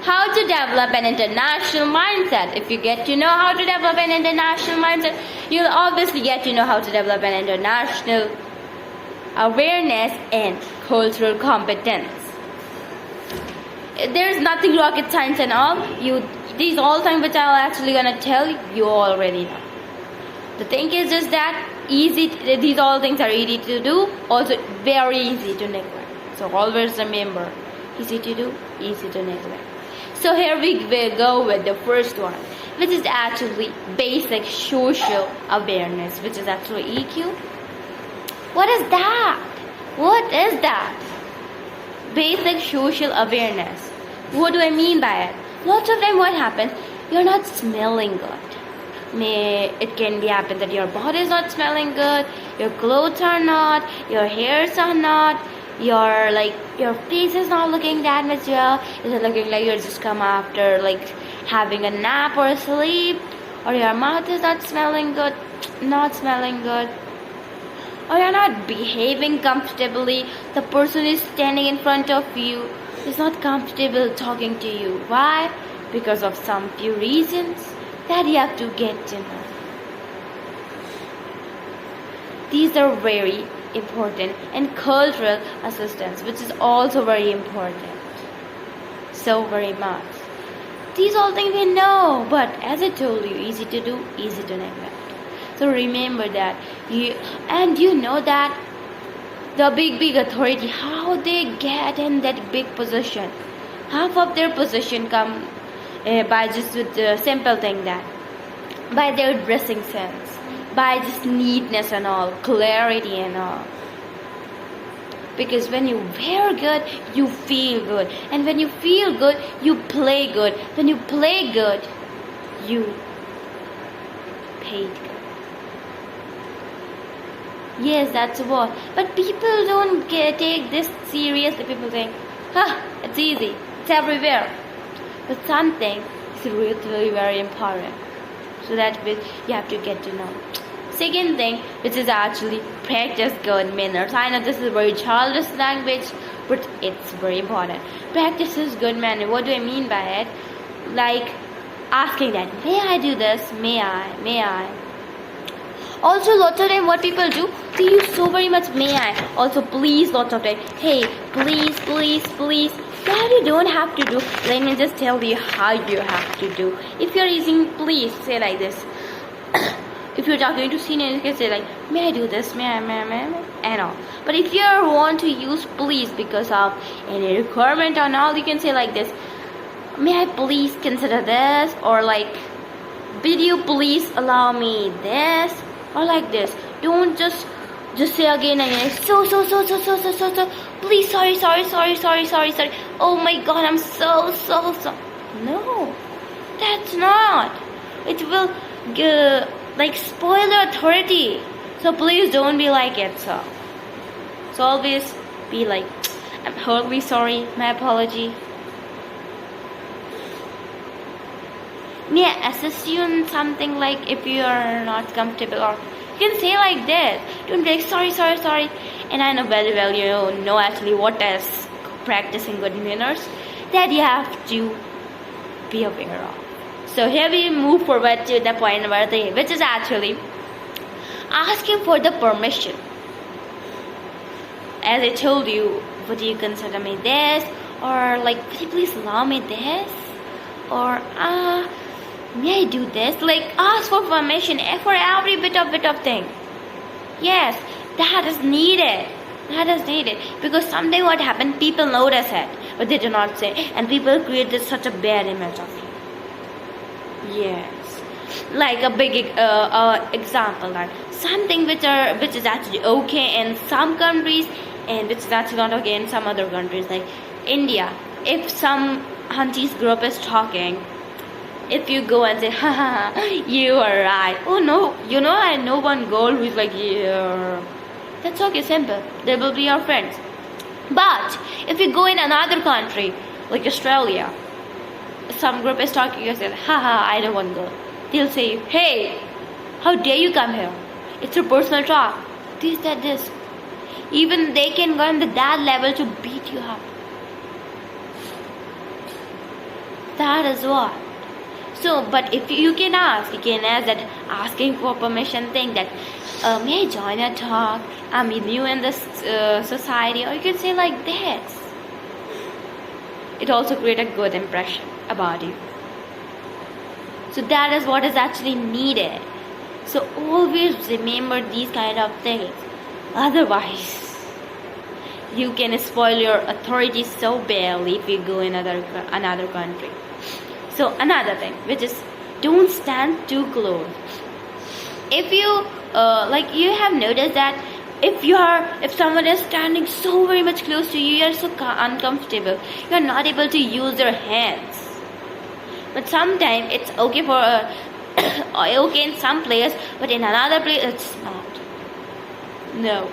how to develop an international mindset. If you get to know how to develop an international mindset, you'll obviously get to know how to develop an international awareness and cultural competence. There's nothing rocket science and all. These all things which I'm actually gonna tell you, you already know. The thing is just that these all things are easy to do, also very easy to neglect. So always remember, easy to do, easy to neglect. So here we will go with the first one, which is actually basic social awareness, which is actually EQ. What is that? What is that? Basic social awareness. What do I mean by it? Lots of time what happens, you're not smelling good. It can be happen that your body is not smelling good, your clothes are not, your hairs are not, your face is not looking that much well. It's looking like you're just come after like having a nap or sleep, or your mouth is not smelling good, or you're not behaving comfortably. The person is standing in front of you is not comfortable talking to you. Why? Because of some few reasons that you have to get to know. These are very important, and cultural assistance, which is also very important. So very much. These all things we know, but as I told you, easy to do, easy to neglect. So remember that. You know that the big authority, how they get in that big position. Half of their position come by just with the simple thing that by their dressing sense, by just neatness and all, clarity and all. Because when you wear good, you feel good, and when you feel good, you play good. When you play good, you paid good. Yes, that's what. But people don't take this seriously. People think, it's easy, it's everywhere. But something is really very important. So that you have to get to know. Second thing, which is actually practice good manners. I know this is a very childish language, but it's very important. Practice is good manners. What do I mean by it? Like asking that, may I do this? May I? Also, lots of time what people do, they use so very much may I. Also, please, lots of time. Hey, please. That you don't have to do. Let me just tell you how you have to do. If you're using please, say like this. If you're talking to seniors, you can say like, may I do this? May I, and all. But if you want to use please because of any requirement and all, you can say like this. May I please consider this? Or like, will you please allow me this? Or like this. Don't just say again and again. So. Please, sorry. Oh my God, I'm so. No, that's not. It will spoil the authority. So please don't be like it. So always be like, I'm horribly sorry. My apology. May I assist you in something, like if you are not comfortable, or you can say like this. Don't be like sorry. And I know very well you know actually what is practicing good manners that you have to be aware of. So here we move forward to the point number 3, which is actually asking for the permission. As I told you, would you consider me this? Or like, would you please allow me this? Or may I do this? Like, ask for permission for every bit of thing. Yes, that is needed. Because someday what happened, people notice it, but they do not say, and people create such a bad image of you. Yes, like a big example, like something which is actually okay in some countries, and which is actually not okay in some other countries, like India. If some auntie's group is talking, if you go and say, you are right. Oh no, I know one girl who is like, yeah. That's okay, simple. They will be your friends. But if you go in another country, like Australia, some group is talking, you say, I don't want to go. They'll say, hey, how dare you come here? It's your personal talk. This. Even they can go on that level to beat you up. That is what. So, but if you can ask that asking for permission thing that, may I join a talk? I'm new in this society, or you can say like this. It also creates a good impression about you. So that is what is actually needed. So always remember these kind of things. Otherwise, you can spoil your authority so badly if you go in another country. So another thing, which is don't stand too close. If you you have noticed that if someone is standing so very much close to you, you are so uncomfortable. You are not able to use your hands. But sometimes it's okay for okay in some place, but in another place it's not. No.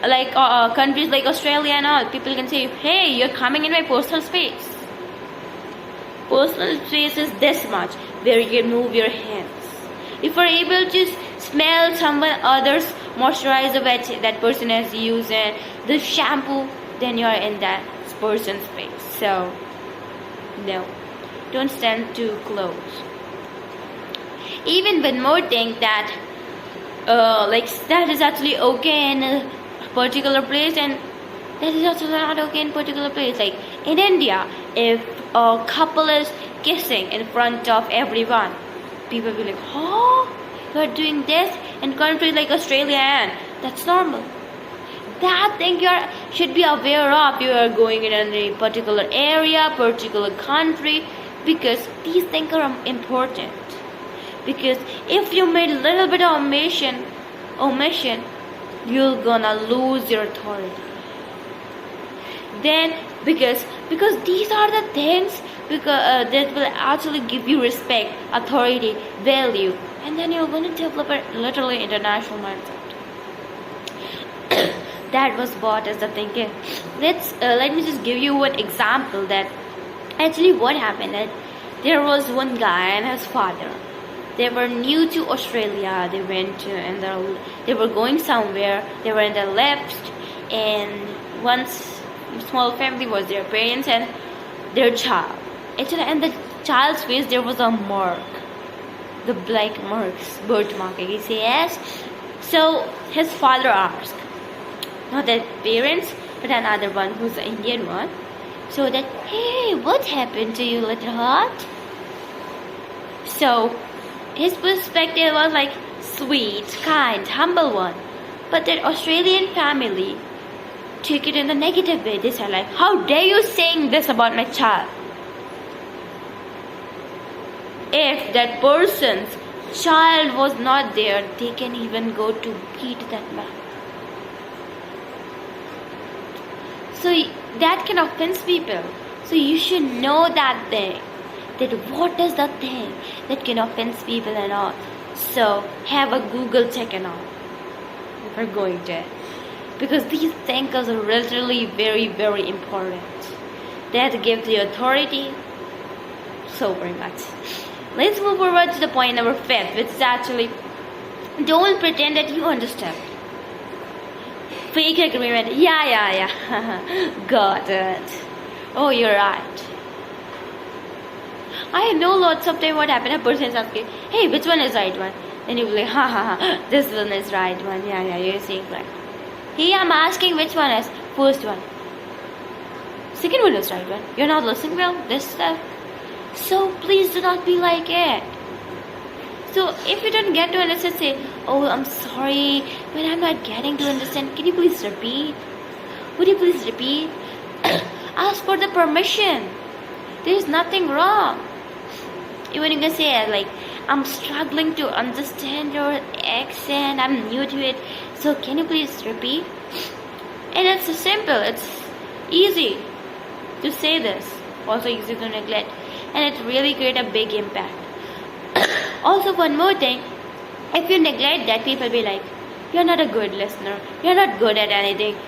Like countries like Australia and all, people can say, "Hey, you're coming in my personal space." Personal space is this much, where you can move your hands. If you're able to smell someone other's moisturizer that person has used and the shampoo, then you're in that person's space. So, no, don't stand too close. Even one more thing that, that is actually okay in a particular place, and that is also not okay in particular place. Like in India, if a couple is kissing in front of everyone, people will be like, "Oh, you're doing this." In countries like Australia, and that's normal. That thing you should be aware of. You are going in a particular area, particular country, because these things are important. Because if you made a little bit of omission, you're gonna lose your authority. Then because these are the things that will actually give you respect, authority, value, and then you're going to develop a literally international mindset. That was what is the thinking. Let me just give you one example that actually what happened. That there was one guy and his father. They were new to Australia. They went to, and they were going somewhere. They were in the left, and once small family was their parents and their child. Actually, in the child's face there was a mark, the black marks, birthmark. He says yes. So his father asked, not the parents, but another one who's the Indian one. So that, "Hey, what happened to you, little heart?" So his perspective was like sweet, kind, humble one. But that Australian family took it in a negative way. They said like, "How dare you saying this about my child?" If that person's child was not there, they can even go to beat that man. So that can offend people. So you should know that thing. That what is the thing that can offend people and all. So have a Google check and all. If we're going to. Because these things are literally very, very important. That gives the authority so very much. Let's move forward to the point number 5, which is actually don't pretend that you understand. Fake agreement. Yeah. Got it. Oh, you're right. I know lots of time what happened. A person is asking, "Hey, which one is right one?" Then you will be like, ha, this one is right one. Yeah, you're saying right. Hey, I'm asking which one is first one. Second one is right one. You're not listening well, this stuff. So please do not be like it. So if you don't get to understand, say, "Oh, I'm sorry, but I'm not getting to understand. Can you please repeat? Would you please repeat?" Ask for the permission. There's nothing wrong. Even you can say like, "I'm struggling to understand your accent. I'm new to it. So can you please repeat?" And it's simple. It's easy to say this. Also easy to neglect. And it really creates a big impact. Also, one more thing. If you neglect that, people be like, "You're not a good listener. You're not good at anything."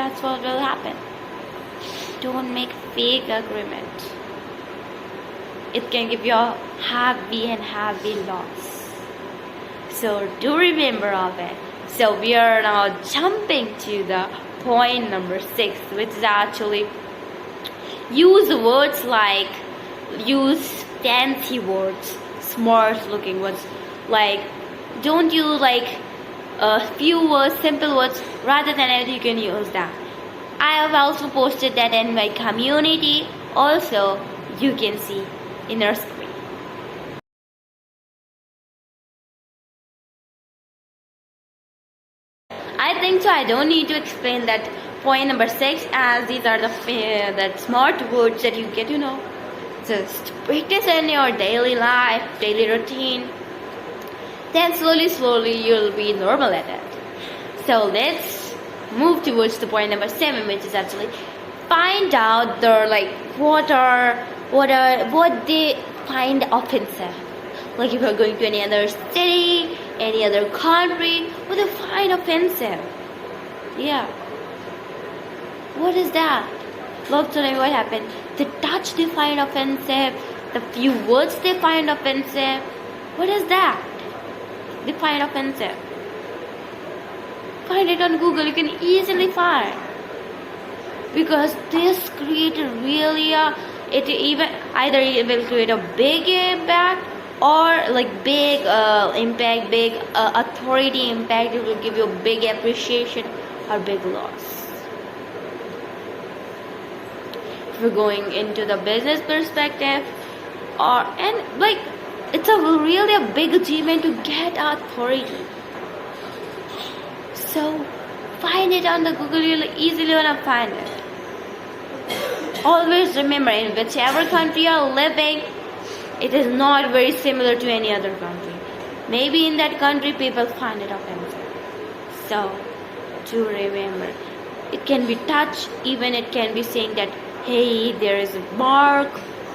That's what will happen. Don't make fake agreement. It can give you a heavy loss. So do remember of it. So we are now jumping to the point number 6, which is actually Use words like, use fancy words, smart looking words. Like, don't use like a few words, simple words. Rather than it, you can use that. I have also posted that in my community. Also, you can see in our screen. I think so. I don't need to explain that point number 6, as these are the that smart words that you get to know. Just practice in your daily life, daily routine. Then slowly you'll be normal at it. So let's move towards the point number 7, which is actually find out their like what they find offensive. Like if you're going to any other city, any other country, what they find offensive. Yeah. What is that? Lots of time what happened? The touch they find offensive, the few words they find offensive. What is that? They find offensive. Find it on Google, you can easily find. Because this created really it will create a big impact, or like big impact, big authority impact. It will give you a big appreciation or big loss. If we're going into the business perspective, it's really a big achievement to get authority. So find it on the Google, you'll easily wanna find it. Always remember, in whichever country you're living, it is not very similar to any other country. Maybe in that country people find it offensive. So to remember, it can be touch, even it can be saying that, hey, there is a mark,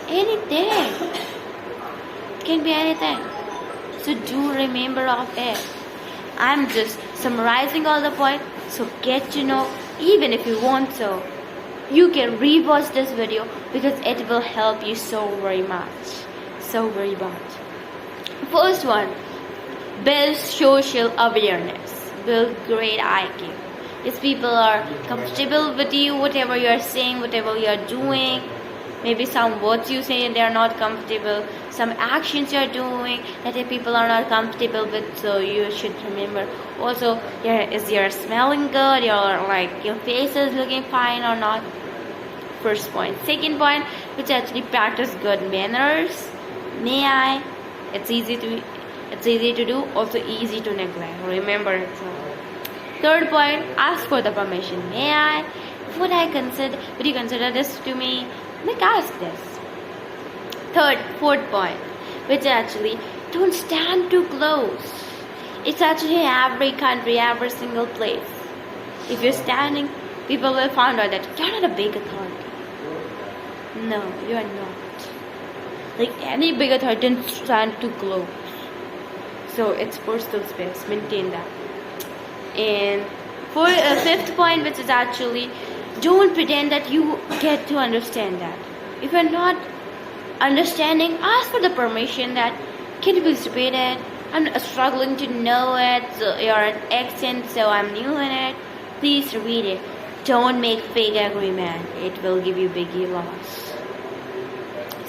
anything. It can be anything. So do remember of it. I'm just summarizing all the points, so get to know. Even if you want to, you can rewatch this video because it will help you so very much. So very much. First one, build social awareness. Build great IQ. If people are comfortable with you, whatever you are saying, whatever you are doing, maybe some words you say they are not comfortable, some actions you are doing that if people are not comfortable with, so you should remember. Also, is your smelling good, your face is looking fine or not? First point. Second point, which actually practice good manners. May I? It's easy to do, also easy to neglect. Remember it. Third point, ask for the permission. May I? Would you consider this to me? Like, ask this. Fourth point, which actually, don't stand too close. It's actually every country, every single place. If you're standing, people will find out that you're not a big authority. No, you are not. Like any big authority, don't stand too close. So it's personal space. Maintain that. And for fifth point, which is actually, don't pretend that you get to understand that. If you're not understanding, ask for the permission that, can you please repeat it? I'm struggling to know it. So you're an accent, so I'm new in it. Please read it. Don't make fake agreement. It will give you big loss.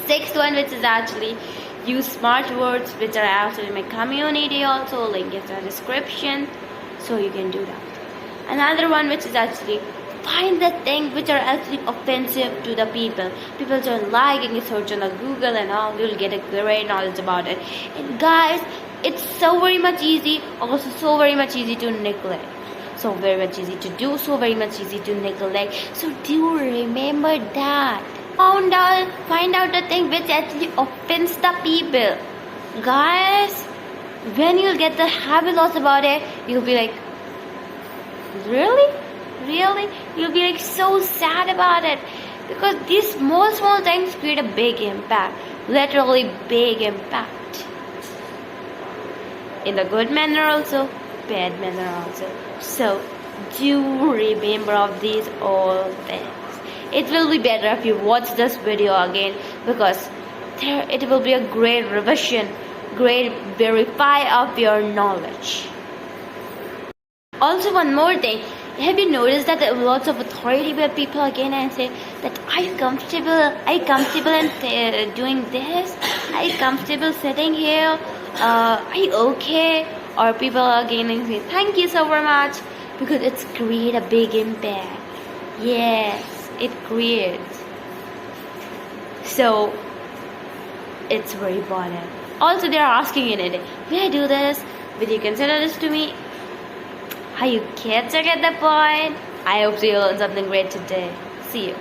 Sixth one, which is actually, use smart words, which are actually in my community also. Link is in the description, so you can do that. Another one, which is actually, find the things which are actually offensive to the people. People don't like, and you search on the Google and all, you'll get a great knowledge about it. And guys, it's so very much easy, also so very much easy to neglect. So very much easy to do, so very much easy to neglect. So do remember that. Find out the thing which actually offends the people. Guys, when you'll get the habit loss about it, you'll be like, really? You'll be like so sad about it. Because these small things create a big impact. Literally big impact. In the good manner also, bad manner also. So do remember of these all things. It will be better if you watch this video again, because it will be a great revision, great verify of your knowledge. Also, one more thing, Have you noticed that there are lots of authority where people again and say that are you comfortable? Are you comfortable in doing this? Are you comfortable sitting here? Are you okay? Or people again and say thank you so very much, because it's create a big impact. Yes, it creates. So it's very important. Also, they are asking in it, may I do this? Will you consider this to me? Are you kids to get the point? I hope you learned something great today. See you.